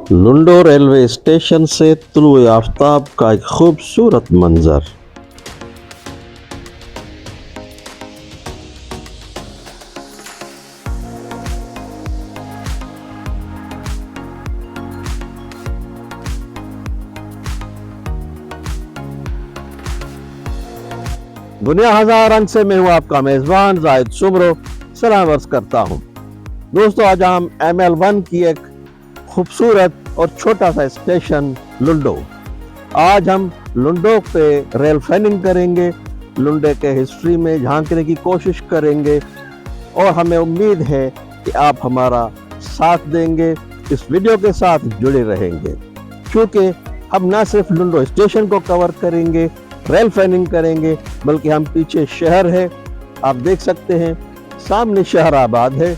लुंडो railway station से तुलुए आफताब का एक खूबसूरत मंजर। दुनिया हजार रंग से मैं हूँ आपका मेजबान जाहिद सुमरो सलाम अर्ज करता हूँ। दोस्तों, आज हम ML1 की एक खूबसूरत और छोटा सा स्टेशन लुंडो। आज हम लुंडो पे रेल फैनिंग करेंगे, लुंडे के हिस्ट्री में झांकने की कोशिश करेंगे और हमें उम्मीद है कि आप हमारा साथ देंगे, इस वीडियो के साथ जुड़े रहेंगे, क्योंकि हम ना सिर्फ लुंडो स्टेशन को कवर करेंगे, रेल फैनिंग करेंगे, बल्कि हम पीछे शहर है, आप देख सकते हैं सामने शहर आबाद है,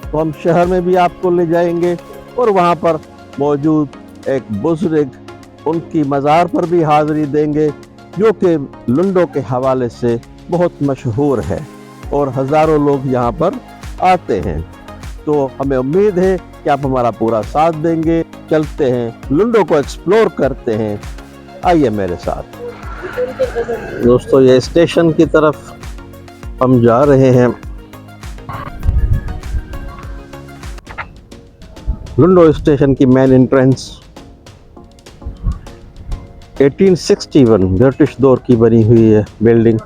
तो हम शहर में भी आपको ले जाएंगे और वहाँ पर मौजूद एक बुजुर्ग उनकी मज़ार पर भी हाज़िरी देंगे, जो कि लुंडो के हवाले से बहुत मशहूर है और हज़ारों लोग यहाँ पर आते हैं। तो हमें उम्मीद है कि आप हमारा पूरा साथ देंगे। चलते हैं, लुंडो को एक्सप्लोर करते हैं, आइए मेरे साथ। दोस्तों, ये स्टेशन की तरफ हम जा रहे हैं। लुंडो स्टेशन की मेन एंट्रेंस 1861 ब्रिटिश दौर की बनी हुई है बिल्डिंग।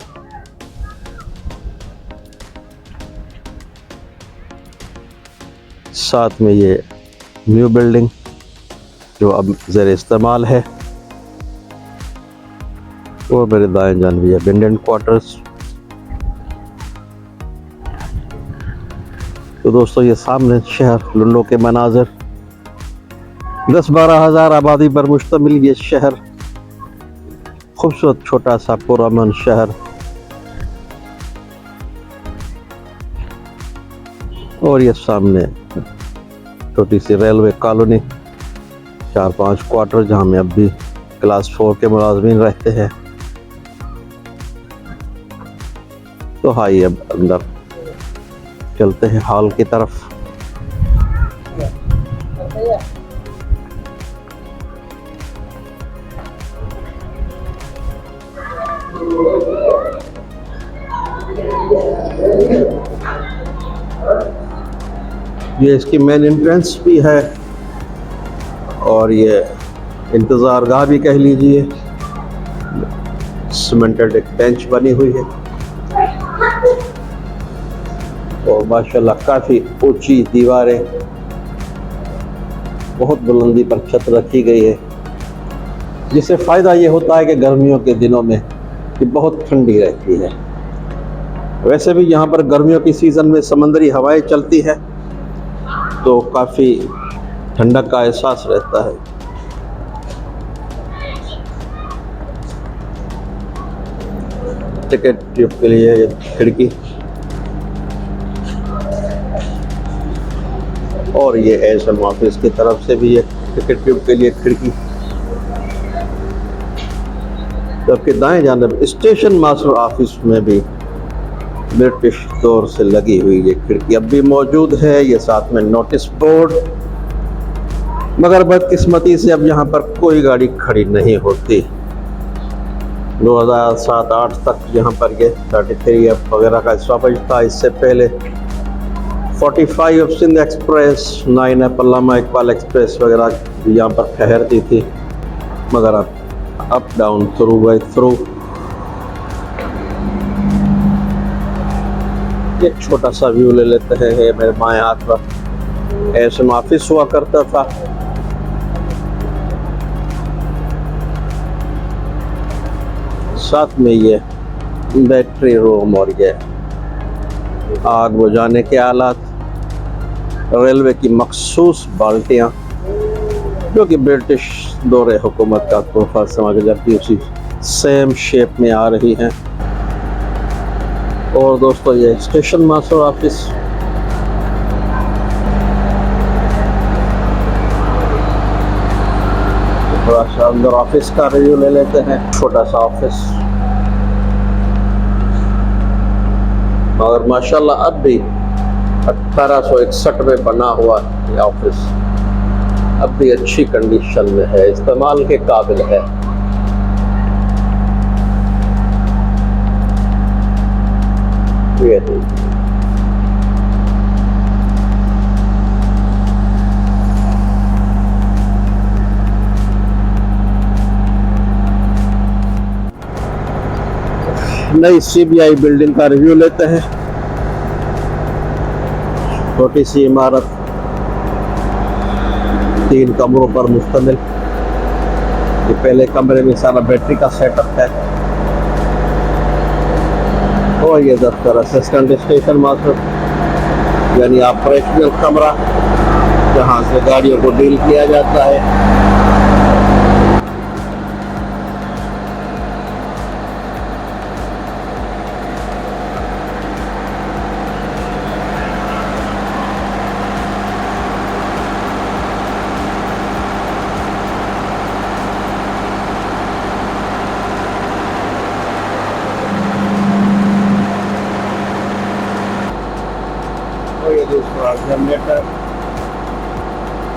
साथ में ये न्यू बिल्डिंग जो अब ज़ेर इस्तेमाल है, और मेरे दाएं जान भी है अटेंडेंट क्वार्टर्स। तो दोस्तों, ये सामने शहर लुंडो के मनाज़र, 10-12 हज़ार आबादी पर मुश्तमिल ये शहर, खूबसूरत छोटा सा पुरअमन शहर। और ये सामने छोटी सी रेलवे कॉलोनी, 4-5 क्वार्टर जहाँ में अब भी क्लास 4 के मुलाजमीन रहते हैं। तो आइए अब अंदर चलते हैं हॉल की तरफ। ये इसकी मेन एंट्रेंस भी है और ये इंतज़ार गाह भी कह लीजिए। सीमेंटेड एक बेंच बनी हुई है और माशाल्लाह काफ़ी ऊंची दीवारें, बहुत बुलंदी पर छत रखी गई है, जिससे फ़ायदा ये होता है कि गर्मियों के दिनों में ये बहुत ठंडी रहती है। वैसे भी यहाँ पर गर्मियों की सीज़न में समंदरी हवाएं चलती है, तो काफ़ी ठंडक का एहसास रहता है। टिकट ट्यूब के लिए ये खिड़की, और ये एसएम ऑफिस की तरफ से भी ये टिकट ट्यूब के लिए खिड़की। जबकि दाएं जानब स्टेशन मास्टर ऑफिस में भी ब्रिटिश दौर से लगी हुई ये खिड़की अब भी मौजूद है। ये साथ में नोटिस बोर्ड, मगर बदकिस्मती से अब यहाँ पर कोई गाड़ी खड़ी नहीं होती। 2007-8 तक यहाँ पर ये 33F वगैरह का स्टॉपेज था। इससे पहले 45F सिंध एक्सप्रेस, 9F अल्लामा इकबाल एक्सप्रेस वगैरह यहाँ पर ठहरती थी, मगर अब up down through by through. एक छोटा सा व्यू ले लेते हैं। ये मेरे बाएं हाथ पर एसएम ऑफिस हुआ करता था। साथ में ये बैटरी रूम और ये आग बुझाने के आलात, रेलवे की मखसूस बाल्टियाँ जो कि ब्रिटिश दौरे हुकूमत का तोहफा समझ जाती उसी सेम शेप में आ रही हैं। और दोस्तों, ये स्टेशन मास्टर ऑफिस, थोड़ा सा अंदर ऑफिस का रिव्यू ले लेते हैं। छोटा सा ऑफिस, मगर माशाल्लाह अब भी 1861 में बना हुआ ये ऑफिस। अब भी अच्छी कंडीशन में है, इस्तेमाल के काबिल है। ये देखिए, नई सीबीआई बिल्डिंग का रिव्यू लेते हैं। छोटी सी इमारत, 3 कमरों पर मुश्तमिल। ये पहले कमरे में सारा बैटरी का सेटअप है और ये दफ्तर असिस्टेंट स्टेशन मास्टर यानी ऑपरेशनल कमरा, जहाँ से गाड़ियों को डील किया जाता है। ये दूसरा जनरेटर,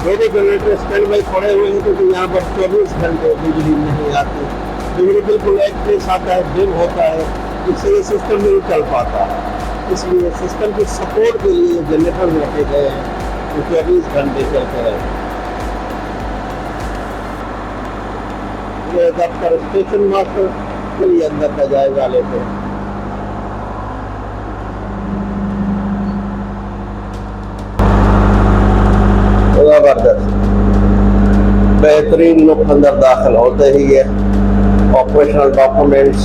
मेरे जनरेटर स्टैंड बाई खड़े हुए हैं क्योंकि यहाँ पर 24 घंटे बिजली नहीं आती। बिजली बिल्कुल एक पीस आता है, डिम होता है, इससे ये सिस्टम नहीं चल पाता। इसलिए सिस्टम की सपोर्ट के लिए जनरेटर रखे गए हैं जो 24 घंटे चलते रहे। ये दफ्तर स्टेशन मास्टर के लिए अंदर का जायजा लेते हैं। जबरदस्त बेहतरीन लुक अंदर दाखिल होते ही है। Operational documents,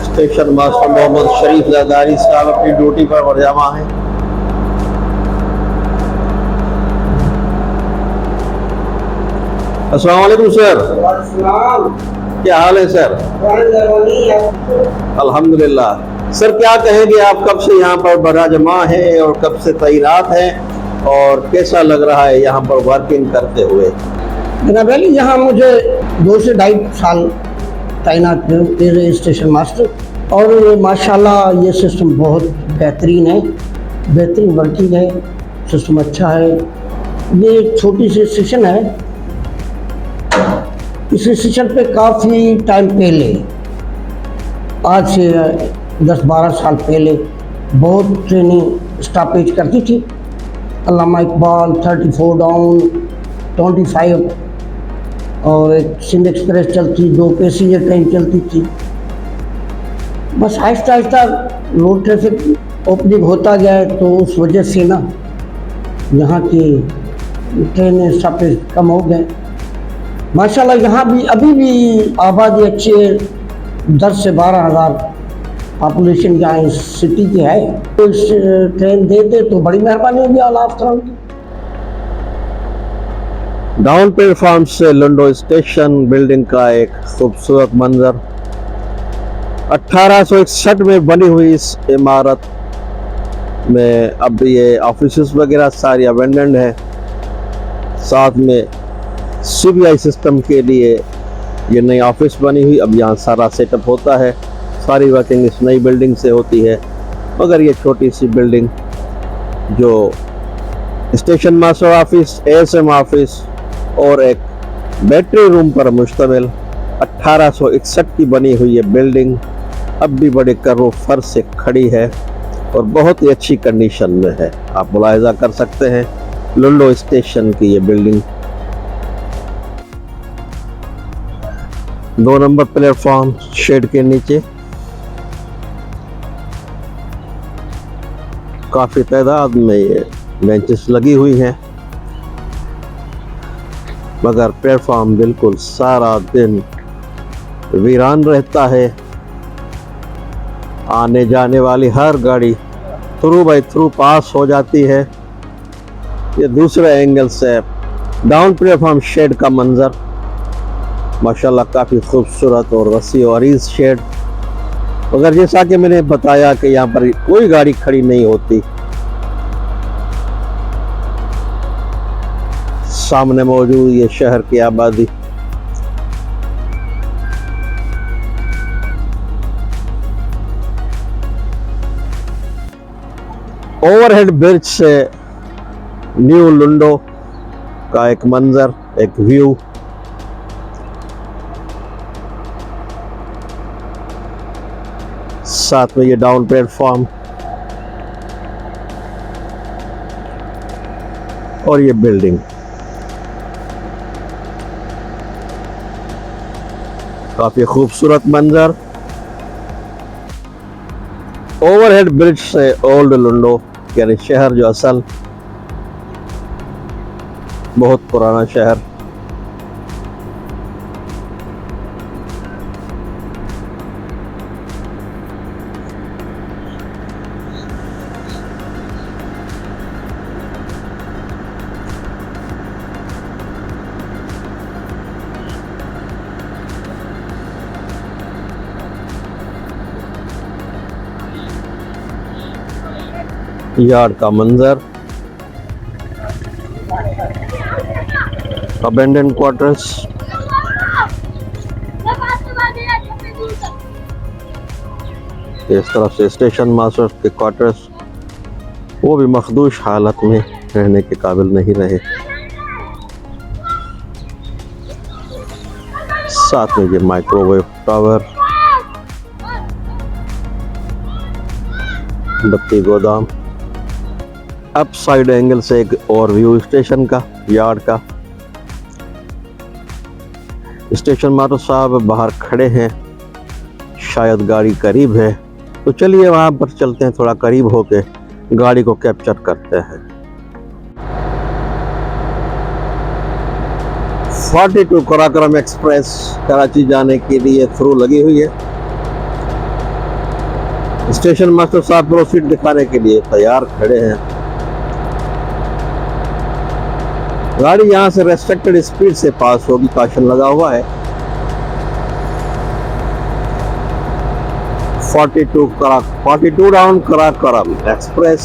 station master Mohammad Sharif Zardari साहब अपनी ड्यूटी पर बरजमा है। अस्सलाम वालेकुम सर, क्या हाल है सर? अल्हम्दुलिल्लाह। सर क्या कहेंगे, आप कब से यहाँ पर बराजमा है और कब से तैनात हैं और कैसा लग रहा है यहाँ पर वर्किंग करते हुए? जनाब अली, यहाँ मुझे 2 से 2.5 साल तैनात हूँ स्टेशन मास्टर, और माशाल्लाह ये सिस्टम बहुत बेहतरीन है, बेहतरीन वर्किंग है, सिस्टम अच्छा है। ये छोटी सी स्टेशन है, इस स्टेशन पे काफ़ी टाइम पहले, आज से 10-12 साल पहले बहुत ट्रेनिंग स्टॉपेज करती थी। अल्लामा इकबाल, 34 डाउन, 25 और एक सिंध एक्सप्रेस चलती, 2 पैसेंजर ट्रेन चलती थी। बस Aahista Aahista road traffic opening होता गया है, तो उस वजह से ना यहाँ की ट्रेन स्टॉपेज कम हो गए। माशाल्लाह यहाँ भी अभी भी आबादी अच्छी है, 10 से 12 हज़ार पॉपुलेशन यहाँ इस सिटी की है। तो इस ट्रेन दे दे तो बड़ी मेहरबानी होगी आला अफसरान की। डाउन प्लेटफॉर्म से लंडो स्टेशन बिल्डिंग का एक खूबसूरत मंजर। 1861 में बनी हुई इस इमारत में अब ये ऑफिस वगैरह सारी अबेंडेंड है। साथ में सीबीआई सिस्टम के लिए ये नई ऑफिस बनी हुई, अब यहाँ सारा सेटअप होता है। सारी वर्किंग इस नई बिल्डिंग से होती है, मगर ये छोटी सी बिल्डिंग जो station master office, ASM office और एक बैटरी रूम पर मुश्तमिल 1861 की बनी हुई ये बिल्डिंग अब भी बड़े करो फर्श से खड़ी है और बहुत ही अच्छी कंडीशन में है। आप मुलाहिजा कर सकते हैं लंडो स्टेशन की ये बिल्डिंग। 2 नंबर प्लेटफॉर्म शेड के नीचे काफ़ी तादाद में ये बेंचेस लगी हुई हैं, मगर प्लेटफॉर्म बिल्कुल सारा दिन वीरान रहता है। आने जाने वाली हर गाड़ी थ्रू बाई थ्रू पास हो जाती है। ये दूसरे एंगल से डाउन प्लेटफॉर्म शेड का मंजर माशाल्लाह काफ़ी खूबसूरत और वसी और अरीज शेड। मगर जैसा कि मैंने बताया कि यहाँ पर कोई गाड़ी खड़ी नहीं होती। सामने मौजूद ये शहर की आबादी, ओवरहेड ब्रिज से न्यू लुंडो का एक मंजर, एक व्यू। साथ में ये डाउन प्लेटफॉर्म और ये बिल्डिंग। काफी खूबसूरत मंजर। ओवरहेड ब्रिज से ओल्ड लुंडो यानी शहर जो असल, बहुत पुराना शहर। यार्ड का मंजर, अबेंडन क्वार्टर्स, इस तरफ से स्टेशन मास्टर के क्वार्टर्स, वो भी मखदूश हालत में, रहने के काबिल नहीं रहे। साथ में ये माइक्रोवेव टावर, बत्ती गोदाम। अप साइड एंगल से एक और व्यू स्टेशन का, यार्ड का। स्टेशन मास्टर साहब बाहर खड़े हैं, शायद गाड़ी करीब है, तो चलिए वहां पर चलते हैं, थोड़ा करीब होके गाड़ी को कैप्चर करते हैं। 42 कराकोरम एक्सप्रेस कराची जाने के लिए थ्रू लगी हुई है। स्टेशन मास्टर साहब प्रोसीड दिखाने के लिए तैयार खड़े हैं। गाड़ी यहां से रेस्ट्रिक्टेड स्पीड से पास होगी, काशन लगा हुआ है। 42 down Karakoram express,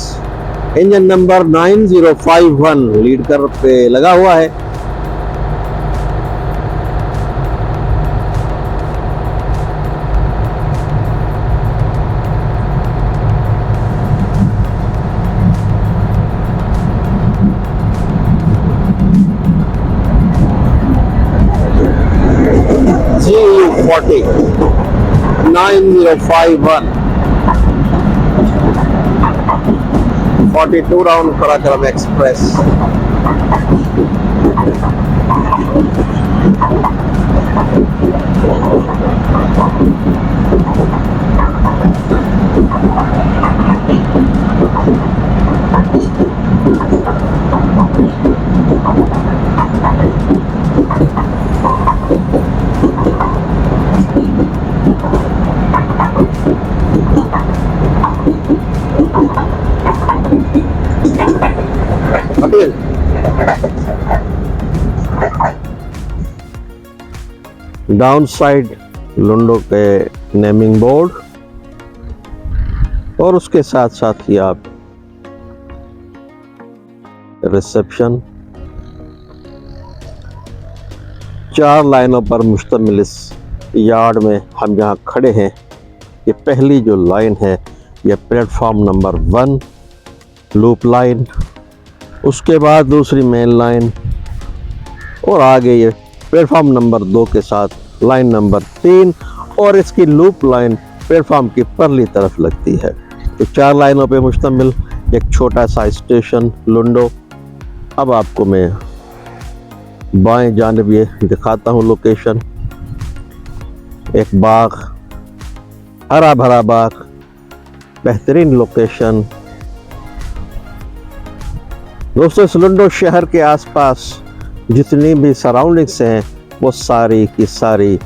engine number 9051 lead कर पे लगा हुआ है। GU40 9051 42 down Karakoram express. Down side Lundo के नेमिंग बोर्ड और उसके साथ साथ ही आप रिसेप्शन। 4 लाइनों पर मुश्तमिल इस यार्ड में हम जहाँ खड़े हैं, ये पहली जो लाइन है ये प्लेटफॉर्म नंबर 1 लूप लाइन, उसके बाद दूसरी मेन लाइन और आगे ये प्लेटफॉर्म नंबर 2 के साथ लाइन नंबर 3 और इसकी लूप लाइन प्लेटफॉर्म की परली तरफ लगती है। तो 4 लाइनों पे मुश्तमिल एक छोटा सा स्टेशन लुंडो। अब आपको मैं बाएं जानिब ये दिखाता हूँ लोकेशन। एक बाग, हरा भरा बाग, बेहतरीन लोकेशन। दोस्तों, इस लुंडो शहर के आसपास जितनी भी सराउंडिंग्स हैं वो सारी की सारी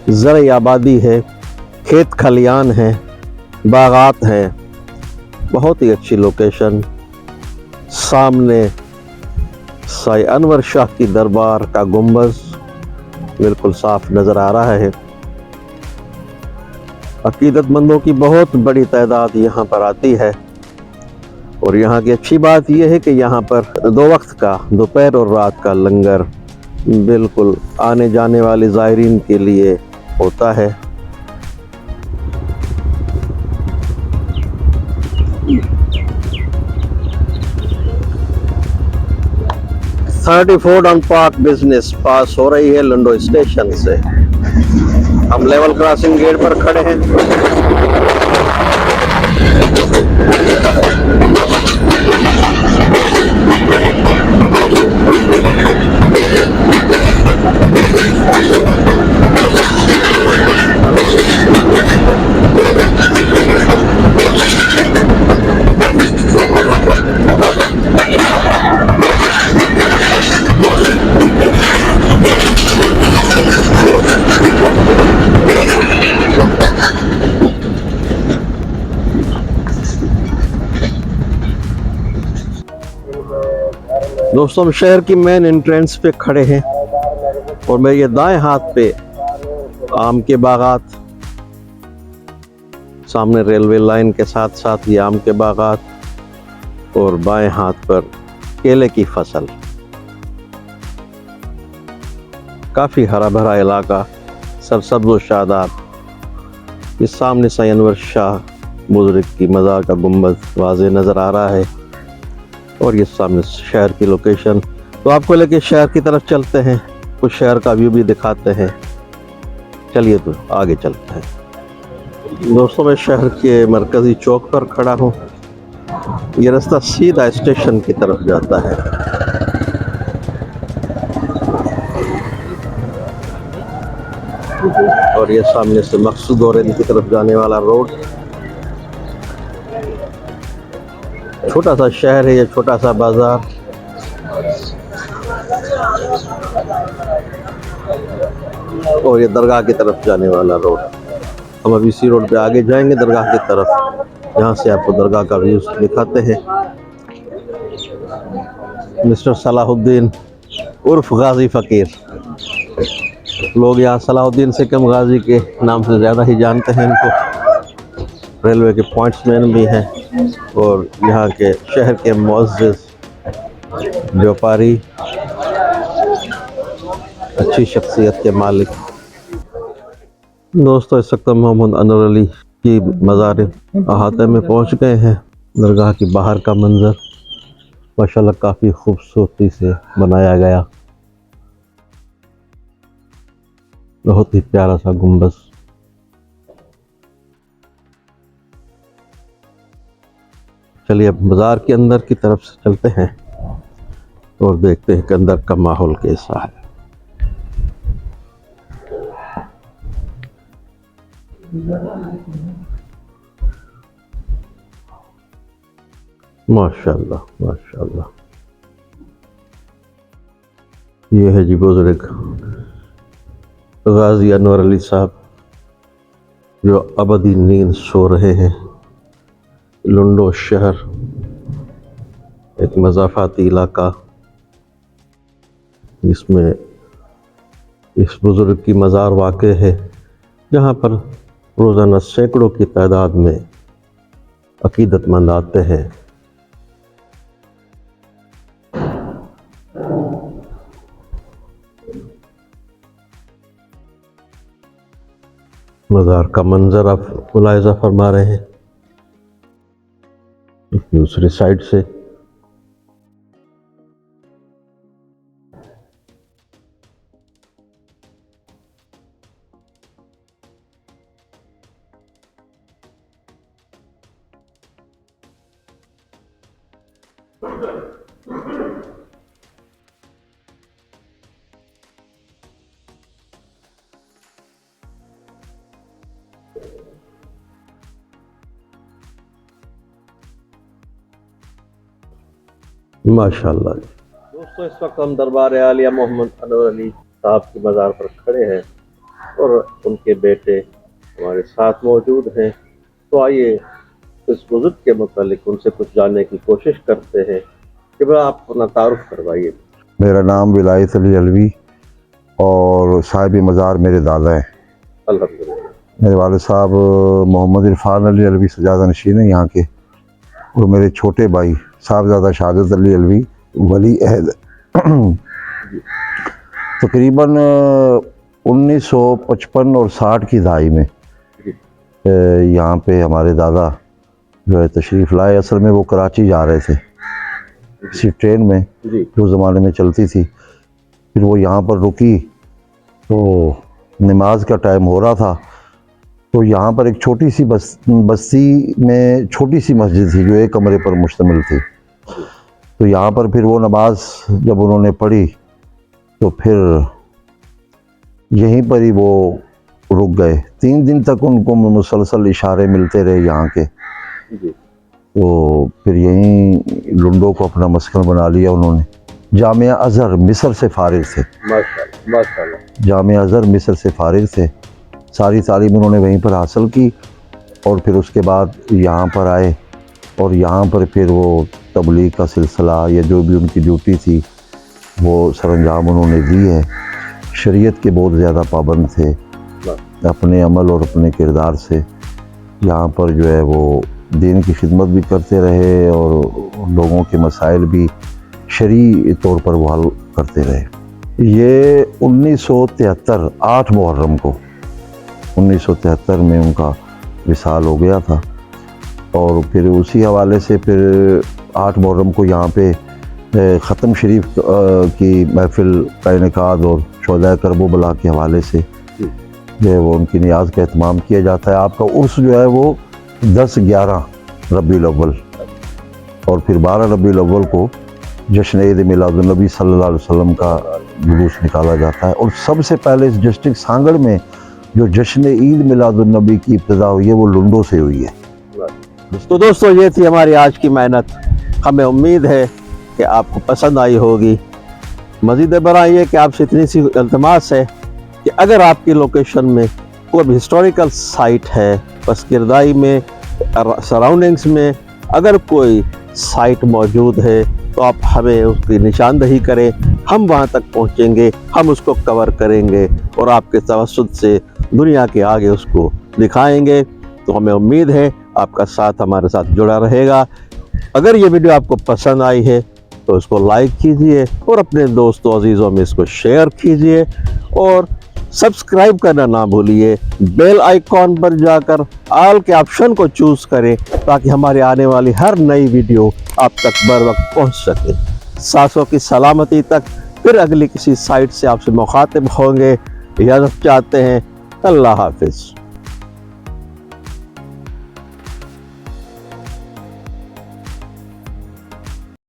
ज़रई आबादी है, खेत खलियान है, बागात हैं। बहुत ही अच्छी लोकेशन। सामने साई अनवर शाह की दरबार का गुंबज बिल्कुल साफ नज़र आ रहा है। अकीदतमंदों की बहुत बड़ी तादाद यहाँ पर आती है और यहाँ की अच्छी बात यह है कि यहाँ पर 2 वक्त का, दोपहर और रात का लंगर बिल्कुल आने जाने वाले ज़ायरीन के लिए होता है। 30 फूड ऑन पार्क बिजनेस पास हो रही है लंडो स्टेशन से। हम लेवल क्रॉसिंग गेट पर खड़े हैं। दोस्तों हम शहर की मेन एंट्रेंस पे खड़े हैं और मेरे ये दाएं हाथ पे आम के बागात, सामने रेलवे लाइन के साथ साथ ये आम के बागात और बाएं हाथ पर केले की फसल। काफी हरा भरा इलाका, सरसब्ज व शादाब। इस सामने से अनवर शाह बुजुर्ग की मज़ार का गुंबद वाज़े नज़र आ रहा है और ये सामने शहर की लोकेशन। तो आपको लेके शहर की तरफ चलते हैं, कुछ शहर का व्यू भी दिखाते हैं। चलिए तो आगे चलते हैं। दोस्तों मैं शहर के मरकज़ी चौक पर खड़ा हूँ। ये रास्ता सीधा स्टेशन की तरफ जाता है। और ये सामने से मकसूद औरैन की तरफ जाने वाला रोड। छोटा सा शहर है, ये छोटा सा बाजार। और ये दरगाह की तरफ जाने वाला रोड। हम अभी इसी रोड पे आगे जाएंगे दरगाह की तरफ, यहाँ से आपको दरगाह का व्यू दिखाते हैं। मिस्टर सलाहुद्दीन उर्फ गाजी फ़कीर, लोग यहाँ सलाहुद्दीन से कम गाजी के नाम से ज़्यादा ही जानते हैं इनको। रेलवे के पॉइंट्समैन भी हैं और यहाँ के शहर के मुअज़्ज़िज़, व्यापारी, अच्छी शख्सियत के मालिक। दोस्तों इस वक्त मोहम्मद अनवर अली की मज़ार अहाते में पहुँच गए हैं। दरगाह की बाहर का मंज़र माशाल्लाह काफ़ी खूबसूरती से बनाया गया। बहुत ही प्यारा सा गुंबद। चलिए अब बाजार के अंदर की तरफ से चलते हैं और देखते हैं कि अंदर का माहौल कैसा है। माशाल्लाह माशाल्लाह। ये है जी बुजुर्ग गाजी अनवर अली साहब जो अबदी नींद सो रहे हैं। लंडो शहर एक मज़ाफ़ाती इलाका, जिसमें इस बुज़ुर्ग की मज़ार वाक़ है, जहाँ पर रोज़ाना सैकड़ों की तादाद में अक़ीदतमंद आते हैं। मज़ार का मंजर आप मुलाहिज़ा फरमा रहे हैं। दूसरी साइड से माशाल्लाह। दोस्तों इस वक्त हम दरबार आलिया मोहम्मद अनवर अली साहब की मज़ार पर खड़े हैं और उनके बेटे हमारे साथ मौजूद हैं। तो आइए इस बुजुर्ग के मुतालिक उनसे कुछ जानने की कोशिश करते हैं। कि भाई आप अपना तारुफ करवाइए। मेरा नाम विलायत अली अलवी और साहिब मज़ार मेरे दादा हैं। अल्हम्दुलिल्लाह। मेरे वालिद साहब मोहम्मद इरफान अली अलवी सजादा नशीन है यहाँ के, और मेरे छोटे भाई साहबजादा शहादत अली अलवी वली अहद। तकरीबन 1955 और 60 की दहाई में यहाँ पे हमारे दादा जो है तशरीफ़ लाए। असल में वो कराची जा रहे थे इसी ट्रेन में जी जो ज़माने में चलती थी। फिर वो यहाँ पर रुकी तो नमाज का टाइम हो रहा था, तो यहाँ पर एक छोटी सी बस्ती में छोटी सी मस्जिद थी जो एक कमरे पर मुश्तमिल थी। तो यहाँ पर फिर वो नमाज जब उन्होंने पढ़ी तो फिर यहीं पर ही वो रुक गए। 3 दिन तक उनको मुसलसल इशारे मिलते रहे यहाँ के। जी तो फिर यहीं लुंडो को अपना मस्कन बना लिया उन्होंने। जामिया अज़हर मिस्र से फारिग थे, माशाल्लाह माशाल्लाह। जामिया अज़हर मिस्र से फारिग थे। सारी तालीम उन्होंने वहीं पर हासिल की और फिर उसके बाद यहाँ पर आए और यहाँ पर फिर वो तबलीग का सिलसिला या जो भी उनकी ड्यूटी थी वो सरअंजाम उन्होंने दी है। शरीयत के बहुत ज़्यादा पाबंद थे अपने अमल और अपने किरदार से। यहाँ पर जो है वो दीन की खिदमत भी करते रहे और लोगों के मसाइल भी शरई तौर पर वो हल करते रहे। ये 1973 8 मुहर्रम को 1973 में उनका विसाल हो गया था। और फिर उसी हवाले से फिर 8 मुहर्रम को यहाँ पे ख़त्म शरीफ की महफ़िल का इनेकाद और शोदा करबला के हवाले से जो है वो उनकी नियाज़ का एहतमाम किया जाता है। आपका उर्स जो है वो 10-11 रबीउल अव्वल और फिर 12 रबीउल अव्वल को जश्न ईद मिलादुन नबी सल्लल्लाहु अलैहि वसल्लम का जुलूस निकाला जाता है। और सबसे पहले इस डिस्ट्रिक्ट सांगड़ में जो जश्न ईद मिलादुन नबी की इब्तिदा हुई है वो लुंडो से हुई है। तो दोस्तों ये थी हमारी आज की मेहनत। हमें उम्मीद है कि आपको पसंद आई होगी। मज़ीद बरा ये कि आपसे इतनी सी इल्तमास है कि अगर आपकी लोकेशन में कोई भी हिस्टोरिकल साइट है, बस किरदाई में सराउंडिंग्स में अगर कोई साइट मौजूद है तो आप हमें उसकी निशानदही करें, हम वहाँ तक पहुँचेंगे, हम उसको कवर करेंगे और आपके तवस्सुत से दुनिया के आगे उसको दिखाएंगे। तो हमें उम्मीद है आपका साथ हमारे साथ जुड़ा रहेगा। अगर ये वीडियो आपको पसंद आई है तो इसको लाइक कीजिए और अपने दोस्तों अजीज़ों में इसको शेयर कीजिए और सब्सक्राइब करना ना भूलिए। बेल आइकॉन पर जाकर ऑल के ऑप्शन को चूज़ करें ताकि हमारे आने वाली हर नई वीडियो आप तक बर वक्त पहुँच सके। सांसों की सलामती तक फिर अगली किसी साइट से आपसे मुखातिब होंगे। इजाज़त चाहते हैं। अल्लाह हाफिज़।